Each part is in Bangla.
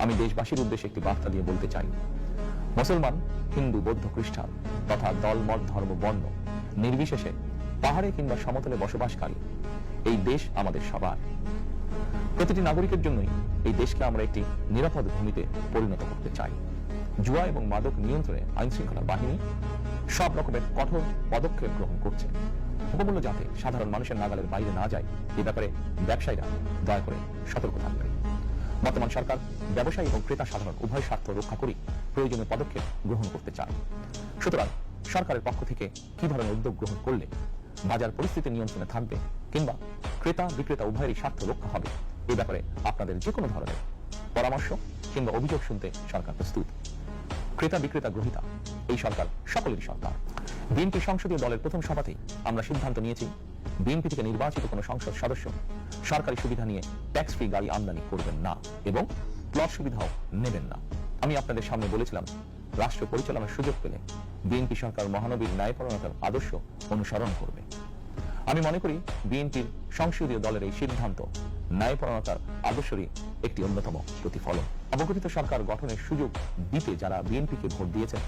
আমি দেশবাসীর উদ্দেশ্যে একটি বার্তা দিয়ে বলতে চাই, মুসলমান, হিন্দু, বৌদ্ধ, খ্রিস্টান তথা দল, মত, ধর্ম, বর্ণ নির্বিশেষে পাহাড়ে কিংবা সমতলে বসবাসকারী এই দেশ আমাদের সবার। প্রতিটি নাগরিকের জন্যই এই দেশকে আমরা একটি নিরাপদ ভূমিতে পরিণত করতে চাই। জুয়া এবং মাদক নিয়ন্ত্রণে আইন শৃঙ্খলা বাহিনী সব রকমের কঠোর পদক্ষেপ গ্রহণ করছে। দ্রব্যমূল্য যাতে সাধারণ মানুষের নাগালের বাইরে না যায়, এ ব্যাপারে ব্যবসায়ীরা দয়া করে সতর্ক থাকবেন। বর্তমান সরকার ব্যবসায়ী এবং ক্রেতা সাধারণ উভয় স্বার্থ রক্ষা করে প্রয়োজনীয় পদক্ষেপ গ্রহণ করতে চায়। সুতরাং সরকারের পক্ষ থেকে কি ধরনের উদ্যোগ গ্রহণ করলে বাজার পরিস্থিতি নিয়ন্ত্রণে থাকবে কিংবা ক্রেতা বিক্রেতা উভয়েরই স্বার্থ রক্ষা হবে, এ ব্যাপারে আপনাদের যে কোনো ধরনের পরামর্শ কিংবা অভিযোগ শুনতে সরকার প্রস্তুত। ক্রেতা বিক্রেতা গ্রহীতা এই সরকার সকলেরই সরকার। বিএনপি সংসদীয় দলের প্রথম সভাতেই আমরা সিদ্ধান্ত নিয়েছি, বিএনপি থেকে নির্বাচিত কোনো সংসদ সদস্য সরকারি সুবিধা নিয়ে ট্যাক্স ফ্রি গাড়ি আমদানি করবেন না এবং প্লট সুবিধাও নেবেন না। আমি আপনাদের সামনে বলেছিলাম, রাষ্ট্র পরিচালনার সুযোগ পেলে বিএনপি সরকার মহানবীর ন্যায়পরায়ণতার আদর্শ অনুসরণ করবে। আমি মনে করি বিএনপির সংসদীয় দলের এই সিদ্ধান্ত ন্যায়পরায়ণতার আদর্শেরই একটি অন্যতম প্রতিফলন। অবগঠিত সরকার গঠনের সুযোগ দিতে যারা বিএনপিকে ভোট দিয়েছেন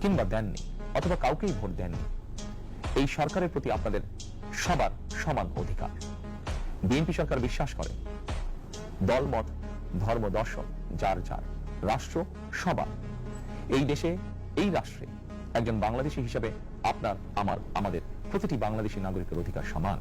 কিংবা দেননি অথবা কাউকেই ভোট দেননি, এই সরকারের প্রতি আপনাদের সবার সমান অধিকার। বিএনপি সরকার বিশ্বাস করে দল, মত, ধর্ম, দর্শন যার যার, রাষ্ট্র সবার। এই দেশে, এই রাষ্ট্রে একজন বাংলাদেশী হিসেবে আপনার, আমার, আমাদের প্রতিটি বাংলাদেশী নাগরিকের অধিকার সমান।